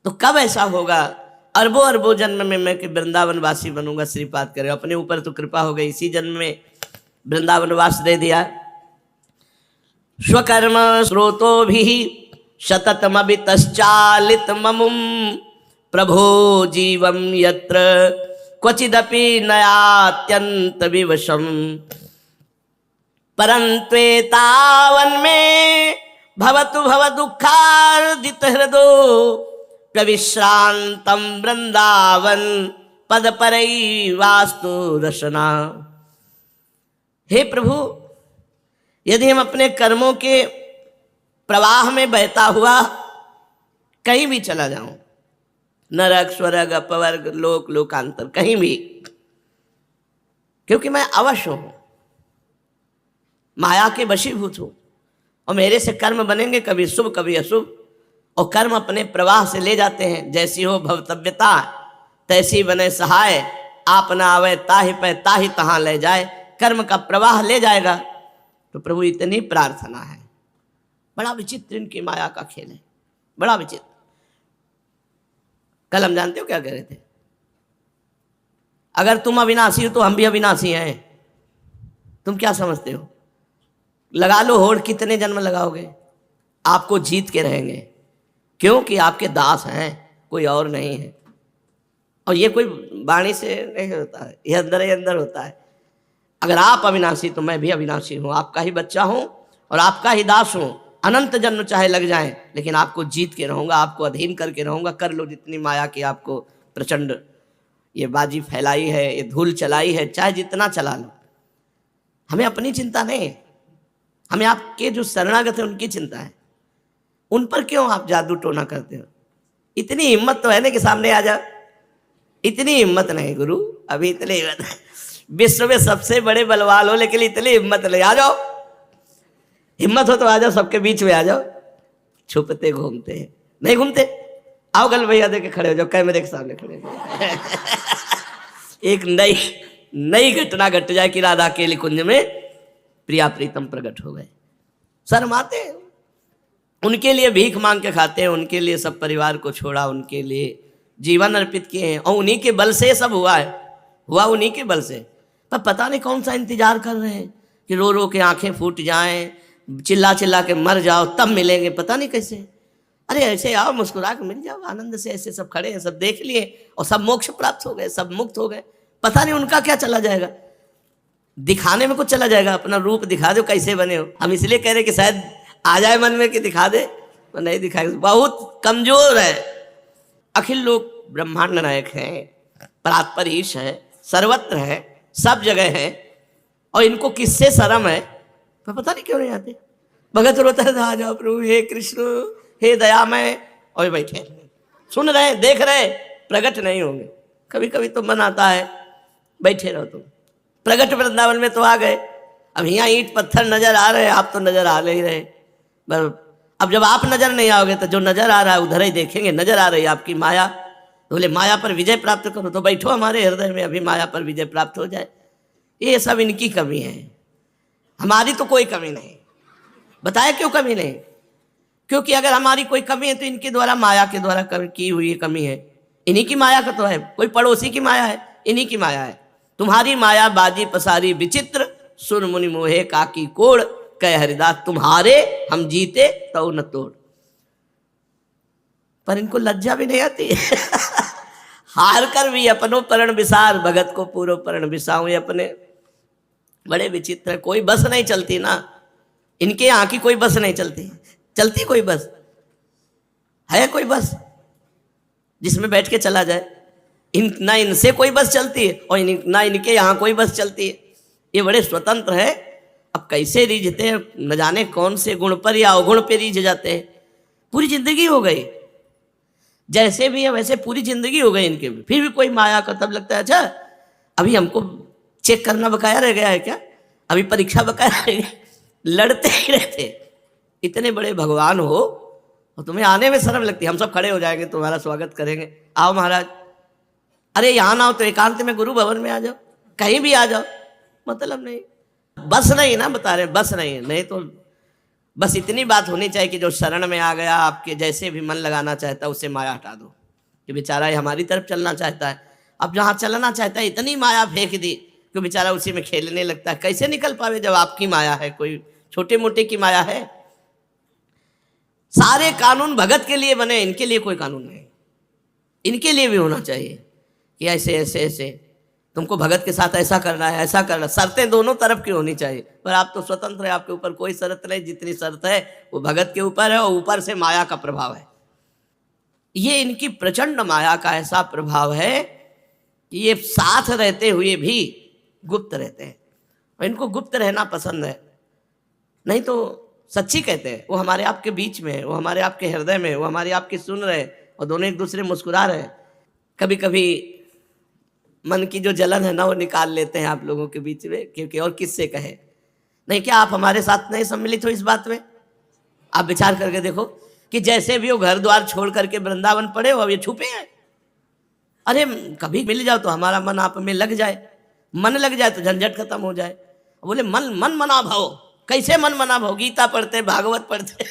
तो कब ऐसा होगा? अरबों अरबों जन्म में मैं कि वृंदावन वासी बनूंगा, श्रीपाद करे। अपने ऊपर तो कृपा हो गई, इसी जन्म में वृंदावन वास दे दिया। स्वकर्म स्रोतो भी शततमभितश्चालित ममुम प्रभो जीवम यत्र क्वचिदपि नयात्यंत विवशम परंत्वेतावन में भवतु भव दुखार्दित हृदो प्रविश्रांतम वृंदावन पद परई वास्तु रसना। हे प्रभु, यदि हम अपने कर्मों के प्रवाह में बहता हुआ कहीं भी चला जाऊं, नरक स्वर्ग अपवर्ग लोक लोकांतर कहीं भी, क्योंकि मैं अवश्य हूं, माया के वशीभूत हूं, और मेरे से कर्म बनेंगे कभी शुभ कभी अशुभ, और कर्म अपने प्रवाह से ले जाते हैं। जैसी हो भवतव्यता तैसी बने सहाय, आप न आवे ताहि पे ताहि तहां ले जाए। कर्म का प्रवाह ले जाएगा। तो प्रभु इतनी प्रार्थना है। बड़ा विचित्र इनकी माया का खेल है, बड़ा विचित्र। कल हम जानते हो क्या कह रहे थे? अगर तुम अविनाशी हो तो हम भी अविनाशी हैं। तुम क्या समझते हो? लगा लो होड़, कितने जन्म लगाओगे, आपको जीत के रहेंगे, क्योंकि आपके दास हैं, कोई और नहीं है। और ये कोई वाणी से नहीं होता है, ये अंदर ही अंदर होता है। अगर आप अविनाशी तो मैं भी अविनाशी हूँ, आपका ही बच्चा हूँ और आपका ही दास हूँ। अनंत जन्म चाहे लग जाएं, लेकिन आपको जीत के रहूँगा, आपको अधीन करके रहूँगा। कर लो जितनी माया की आपको प्रचंड ये बाजी फैलाई है, ये धूल चलाई है, चाहे जितना चला लो। हमें अपनी चिंता नहीं, हमें आपके जो शरणागत है उनकी चिंता है। उन पर क्यों आप जादू टोना करते हो? इतनी हिम्मत तो है ना कि सामने आ जाओ। इतनी हिम्मत नहीं गुरु, अभी इतनी हिम्मत। विश्व में सबसे बड़े बलवान हो, लेकिन इतनी हिम्मत नहीं। आ जाओ, हिम्मत हो तो आ जाओ, सबके बीच में आ जाओ। छुपते घूमते हैं, नहीं घूमते। आओ कल भैया देखे खड़े हो जाओ, कैमरे के सामने खड़े हो। एक नई घटना घट जाए कि राधा के कुंज में प्रिया प्रीतम प्रकट हो गए। शर्माते हैं, उनके लिए भीख मांग के खाते हैं, उनके लिए सब परिवार को छोड़ा, उनके लिए जीवन अर्पित किए हैं, और उन्हीं के बल से सब हुआ है। हुआ उन्हीं के बल से। पर पता नहीं कौन सा इंतजार कर रहे हैं कि रो रो के आंखें फूट जाएं, चिल्ला चिल्ला के मर जाओ तब मिलेंगे, पता नहीं कैसे। अरे ऐसे आओ, मुस्कुरा के मिल जाओ आनंद से। ऐसे सब खड़े हैं, सब देख लिए और सब मोक्ष प्राप्त हो गए, सब मुक्त हो गए। पता नहीं उनका क्या चला जाएगा, दिखाने में कुछ चला जाएगा। अपना रूप दिखा दो कैसे बने हो। हम इसलिए कह रहे कि शायद आ जाए मन में कि दिखा दे, तो नहीं दिखाएगा, बहुत कमजोर है। अखिल लोक ब्रह्मांड नायक हैं, परात्पर ईश है, सर्वत्र है, सब जगह है, और इनको किससे शर्म है? पर पता नहीं क्यों नहीं आते। भगत रोता है, आ जाओ प्रभु, हे कृष्ण, हे दयामय, और बैठे सुन रहे, देख रहे, प्रकट नहीं होंगे। कभी कभी तो मन आता है बैठे रहो तुम। प्रकट वृंदावन में तो आ गए, अब यहाँ ईंट पत्थर नजर आ रहे हैं, आप तो नजर आ नहीं रहे। अब जब आप नजर नहीं आओगे तो जो नजर आ रहा है उधर ही देखेंगे। नजर आ रही है आपकी माया, तो बोले माया पर विजय प्राप्त करो। तो बैठो हमारे हृदय में, अभी माया पर विजय प्राप्त हो जाए। ये सब इनकी कमी है, हमारी तो कोई कमी नहीं। बताया क्यों कमी नहीं? क्योंकि अगर हमारी कोई कमी है तो इनके द्वारा, माया के द्वारा की हुई कमी है। इन्हीं की माया का तो है, कोई पड़ोसी की माया है? इन्हीं की माया है। तुम्हारी माया बाजी पसारी विचित्र, सुन मुनि मोहे काकी कोड़, कह हरिदास तुम्हारे हम जीते तो न तोड़। पर इनको लज्जा भी नहीं आती। हार कर भी अपनो परण विसार, भगत को पूरो परण विसाऊं। ये अपने बड़े विचित्र है। कोई बस नहीं चलती ना इनके यहाँ की, कोई बस नहीं चलती। चलती कोई बस है? कोई बस जिसमें बैठ के चला जाए? ना इनसे कोई बस चलती है और ना इनके यहाँ कोई बस चलती है। ये बड़े स्वतंत्र है। अब कैसे रीझते हैं, न जाने कौन से गुण पर या अवगुण पे रीझ जाते हैं। पूरी जिंदगी हो गई, जैसे भी है वैसे पूरी जिंदगी हो गई इनके, फिर भी कोई माया का। तब लगता है अच्छा अभी हमको चेक करना बकाया रह गया है क्या, अभी परीक्षा बकाया रह गई। लड़ते ही रहते। इतने बड़े भगवान हो और तुम्हें आने में शर्म लगती है। हम सब खड़े हो जाएंगे, तुम्हारा स्वागत करेंगे, आओ महाराज। अरे यहाँ ना हो तो एकांत में गुरु भवन में आ जाओ, कहीं भी आ जाओ, मतलब नहीं। बस नहीं ना बता रहे, बस नहीं है। नहीं तो बस इतनी बात होनी चाहिए कि जो शरण में आ गया, आपके जैसे भी मन लगाना चाहता है उसे माया हटा दो, कि बेचारा ये हमारी तरफ चलना चाहता है, अब जहाँ चलना चाहता है इतनी माया फेंक दी कि बेचारा उसी में खेलने लगता है। कैसे निकल पावे जब आपकी माया है, कोई छोटे मोटे की माया है। सारे कानून भगत के लिए बने, इनके लिए कोई कानून नहीं। इनके लिए भी होना चाहिए कि ऐसे ऐसे ऐसे तुमको भगत के साथ ऐसा करना है, ऐसा करना। शर्तें दोनों तरफ की होनी चाहिए, पर आप तो स्वतंत्र है, आपके ऊपर कोई शर्त नहीं। जितनी शर्त है वो भगत के ऊपर है, और ऊपर से माया का प्रभाव है। ये इनकी प्रचंड माया का ऐसा प्रभाव है कि ये साथ रहते हुए भी गुप्त रहते हैं, और इनको गुप्त रहना पसंद है। नहीं तो सच्ची कहते हैं, वो हमारे आपके बीच में है, वो हमारे आपके हृदय में, वो हमारे आपकी सुन रहे, और दोनों एक दूसरे मुस्कुरा रहे। कभी कभी मन की जो जलन है ना वो निकाल लेते हैं आप लोगों के बीच में, क्योंकि और किससे कहे। नहीं, क्या आप हमारे साथ नहीं सम्मिलित हो इस बात में? आप विचार करके देखो कि जैसे भी वो घर द्वार छोड़ करके वृंदावन पड़े हो, अब ये छुपे हैं। अरे कभी मिल जाओ तो हमारा मन आप में लग जाए, मन लग जाए तो झंझट खत्म हो जाए। बोले मन मन मना भाव, कैसे मन मना भाव? गीता पढ़ते, भागवत पढ़ते,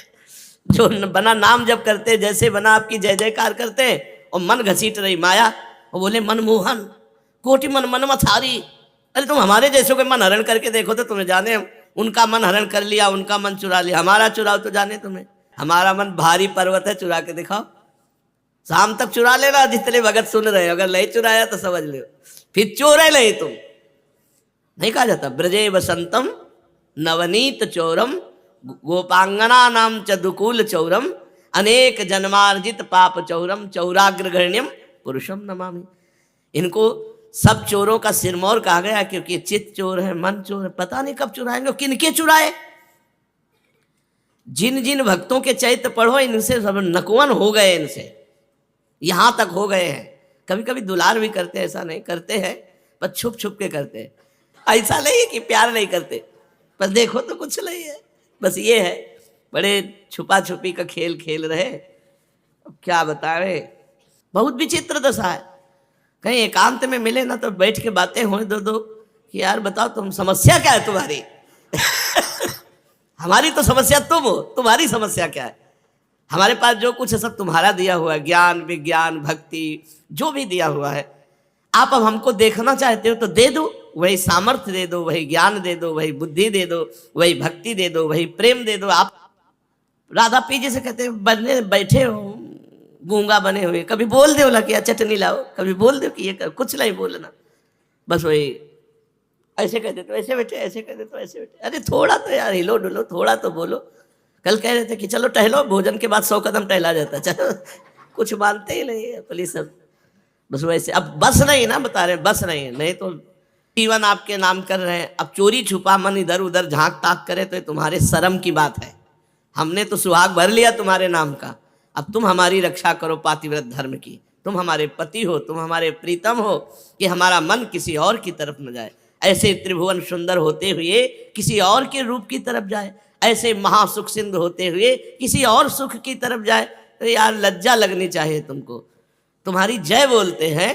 जो बना नाम जप करते, जैसे बना आपकी जय जयकार करते, और मन घसीट रही माया। और बोले मनमोहन कोटि मन मन मथारी। अरे तुम हमारे जैसों के मन हरण करके देखो तो तुम्हें जाने, उनका मन हरण कर लिया, उनका मन चुरा लिया, हमारा चुराओ तो जाने तुम्हें। हमारा मन भारी पर्वत है, चुरा के दिखाओ। शाम तक चुरा लेना जितने भगत सुन रहे, अगर नहीं चुराया तो समझ लो फिर चोर है नहीं तुम। नहीं कहा जाता ब्रजे वसंतम नवनीत चौरम गोपांगना नाम च दुकूल चौरम अनेक जन्मार्जित पाप चौरम चौराग्रगण्यम पुरुषम नमामि। इनको सब चोरों का सिरमौर कहा गया, क्योंकि चित्त चोर है, मन चोर है, पता नहीं कब चुराएंगे, किनके चुराए। जिन जिन भक्तों के चैत्य पढ़ो, इनसे सब नकवन हो गए, इनसे यहां तक हो गए हैं। कभी कभी दुलार भी करते हैं, ऐसा नहीं करते हैं, पर छुप छुप के करते हैं। ऐसा नहीं है कि प्यार नहीं करते, पर देखो तो कुछ नहीं है। बस ये है, बड़े छुपा छुपी का खेल खेल रहे। अब क्या बतावे, बहुत विचित्र दशा है। कहीं एकांत में मिले ना तो बैठ के बातें हो दो कि यार बताओ तुम समस्या क्या है तुम्हारी। हमारी तो समस्या तुम हो, तुम्हारी समस्या क्या है? हमारे पास जो कुछ है सब तुम्हारा दिया हुआ है, ज्ञान विज्ञान भक्ति जो भी दिया हुआ है। आप अब हमको देखना चाहते हो तो दे दो, वही सामर्थ्य दे दो, वही ज्ञान दे दो, वही बुद्धि दे दो, वही भक्ति दे दो, वही प्रेम दे दो। आप राधा पी जी से कहते बनने बैठे हो गूंगा बने हुए, कभी बोल दो कि चटनी लाओ, कभी बोल दो कि ये कर, कुछ नहीं बोलना। बस वही ऐसे कहते तो ऐसे बैठे, ऐसे कहते तो ऐसे बैठे। अरे थोड़ा तो यार हिलो डुलो, थोड़ा तो बोलो। कल कह रहे थे कि चलो टहलो, भोजन के बाद 100 कदम टहला जाता। चलो कुछ मानते ही नहीं है पुलिस सब। बस वैसे अब बस नहीं ना, बता रहे बस नहीं है, नहीं तो जीवन आपके नाम कर रहे हैं। अब चोरी छुपा मन इधर उधर झांक ताक करे तो तुम्हारे शर्म की बात है। हमने तो सुहाग भर लिया तुम्हारे नाम का, अब तुम हमारी रक्षा करो पातिव्रत धर्म की। तुम हमारे पति हो, तुम हमारे प्रीतम हो, कि हमारा मन किसी और की तरफ न जाए। ऐसे त्रिभुवन सुंदर होते हुए किसी और के रूप की तरफ जाए, ऐसे महासुख सिंधु होते हुए किसी और सुख की तरफ जाए। तो यार लज्जा लगनी चाहिए तुमको। तुम्हारी जय बोलते हैं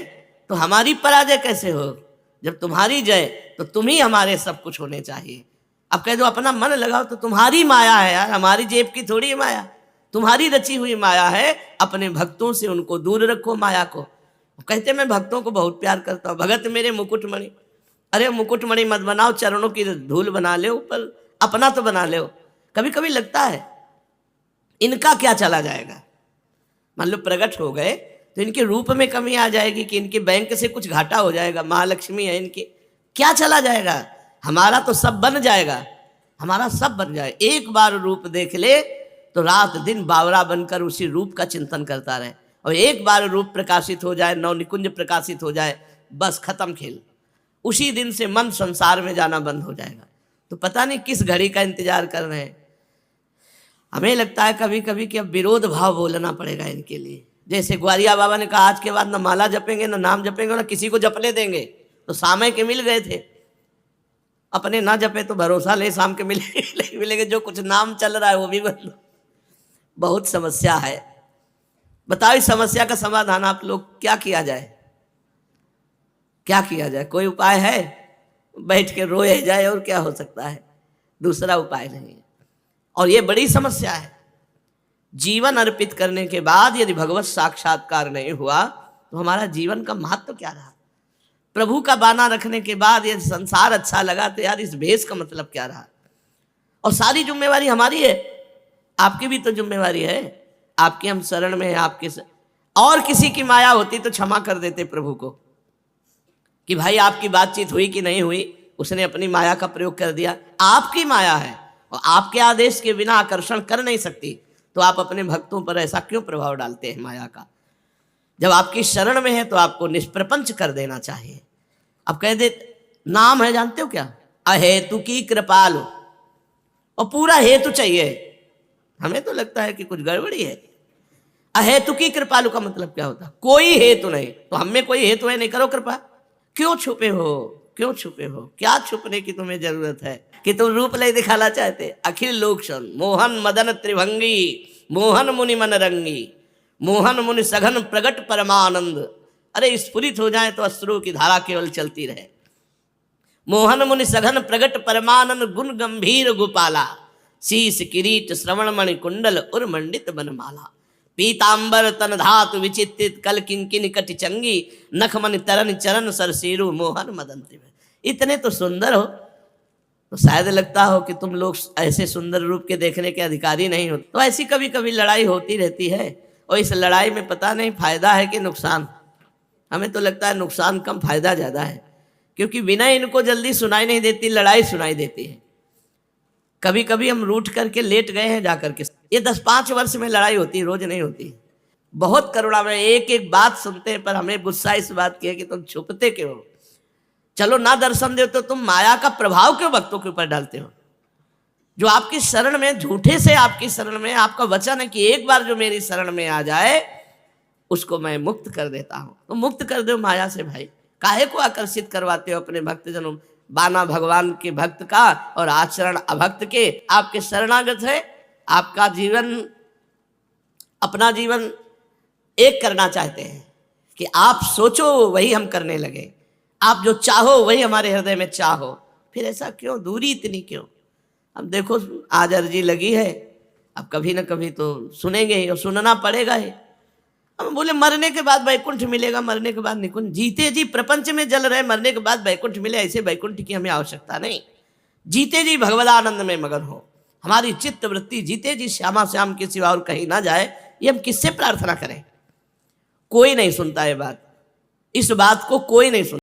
तो हमारी पराजय कैसे हो? जब तुम्हारी जय तो तुम ही हमारे सब कुछ होने चाहिए। अब कह दो अपना मन लगाओ तो तुम्हारी माया है यार, हमारी जेब की थोड़ी माया, तुम्हारी रची हुई माया है। अपने भक्तों से उनको दूर रखो माया को। कहते मैं भक्तों को बहुत प्यार करता हूँ, भगत मेरे मुकुटमणि। अरे मुकुटमणि मत बनाओ, चरणों की धूल बना ले, पर अपना तो बना ले। कभी कभी लगता है इनका क्या चला जाएगा। मान लो प्रकट हो गए तो इनके रूप में कमी आ जाएगी, कि इनके बैंक से कुछ घाटा हो जाएगा, महालक्ष्मी है इनके, क्या चला जाएगा? हमारा तो सब बन जाएगा, हमारा सब बन जाए। एक बार रूप देख ले तो रात दिन बावरा बनकर उसी रूप का चिंतन करता रहे, और एक बार रूप प्रकाशित हो जाए, नव निकुंज प्रकाशित हो जाए, बस खत्म खेल। उसी दिन से मन संसार में जाना बंद हो जाएगा। तो पता नहीं किस घड़ी का इंतजार कर रहे हैं। हमें लगता है कभी कभी कि अब विरोध भाव बोलना पड़ेगा इनके लिए। जैसे ग्वालिया बाबा ने कहा आज के बाद ना माला जपेंगे, ना नाम जपेंगे, ना किसी को जपने देंगे। तो सामय के मिल गए थे, अपने ना जपे तो भरोसा ले शाम के मिलेंगे, मिलेंगे। जो कुछ नाम चल रहा है वो भी बदलो। बहुत समस्या है। बताओ इस समस्या का समाधान आप लोग क्या किया जाए? क्या किया जाए? कोई उपाय है? बैठ के रोए जाए और क्या हो सकता है? दूसरा उपाय नहीं है। और ये बड़ी समस्या है। जीवन अर्पित करने के बाद यदि भगवत साक्षात्कार नहीं हुआ तो हमारा जीवन का महत्व क्या रहा? प्रभु का बाना रखने के बाद यदि संसार अच्छा लगा तो यार इस भेष का मतलब क्या रहा? और सारी जिम्मेवारी हमारी है, आपकी भी तो जिम्मेवारी है। आपकी हम शरण में है, आपके और किसी की माया होती तो क्षमा कर देते प्रभु को कि भाई आपकी बातचीत हुई कि नहीं हुई, उसने अपनी माया का प्रयोग कर दिया। आपकी माया है और आपके आदेश के बिना आकर्षण कर नहीं सकती, तो आप अपने भक्तों पर ऐसा क्यों प्रभाव डालते हैं माया का? जब आपकी शरण में है तो आपको निष्प्रपंच कर देना चाहिए। अब कह दे नाम है, जानते हो क्या? अहेतु की कृपालु, और पूरा हेतु चाहिए। हमें तो लगता है कि कुछ गड़बड़ी है। अहेतु की कृपालु का मतलब क्या होता? कोई हेतु नहीं, तो हम में कोई हेतु है नहीं, करो कृपा। क्यों छुपे हो? क्यों छुपे हो? क्या छुपने की तुम्हें जरूरत है कि तुम रूप ले दिखाना चाहते? अखिल लोक सन मोहन मदन त्रिभंगी, मोहन मुनि मन रंगी, मोहन मुनि सघन प्रगट परमानंद। अरे स्फुरित हो जाए तो अश्रु की धारा केवल चलती रहे। मोहन मुनि सघन प्रगट परमानंद, गुण गंभीर गोपाला, शीस किरीट श्रवण मणि कुंडल उर मंडित बनमाला, पीतांबर तन धातु विचित्रित कल किंकिन कटि चंगी, नखमन तरन चरण सरसीरु मोहन मदन त्रिभंगी। इतने तो सुंदर हो तो शायद लगता हो कि तुम लोग ऐसे सुंदर रूप के देखने के अधिकारी नहीं हो। तो ऐसी कभी कभी लड़ाई होती रहती है, और इस लड़ाई में पता नहीं फायदा है कि नुकसान। हमें तो लगता है नुकसान कम, फायदा ज्यादा है, क्योंकि बिना इनको जल्दी सुनाई नहीं देती, लड़ाई सुनाई देती है। कभी कभी हम रूठ करके लेट गए हैं जाकर के। ये 10-5 वर्ष में लड़ाई होती, रोज नहीं होती। बहुत करुणा में एक एक बात सुनते हैं, पर हमें गुस्सा इस बात की है कि तुम छुपते क्यों हो? चलो ना दर्शन दे तो तुम माया का प्रभाव क्यों भक्तों के ऊपर डालते हो? जो आपकी शरण में, झूठे से आपकी शरण में, आपका वचन है कि एक बार जो मेरी शरण में आ जाए उसको मैं मुक्त कर देता हूं। तो मुक्त कर दो माया से भाई। काहे को आकर्षित करवाते हो अपने भक्तजनों? बाना भगवान के भक्त का और आचरण अभक्त के। आपके शरणागत है, आपका जीवन, अपना जीवन एक करना चाहते हैं कि आप सोचो वही हम करने लगे, आप जो चाहो वही हमारे हृदय में चाहो। फिर ऐसा क्यों? दूरी इतनी क्यों? अब देखो आज अर्जी लगी है, अब कभी ना कभी तो सुनेंगे ही और सुनना पड़ेगा ही। हम बोले मरने के बाद वैकुंठ मिलेगा, मरने के बाद निकुंज। जीते जी प्रपंच में जल रहे, मरने के बाद वैकुंठ मिले, ऐसे वैकुंठ की हमें आवश्यकता नहीं। जीते जी भगवदानंद में मगन हो, हमारी चित्त वृत्ति जीते जी श्यामा श्याम के सिवा और कहीं ना जाए। ये हम किससे प्रार्थना करें? कोई नहीं सुनता ये बात, इस बात को कोई नहीं सुनता।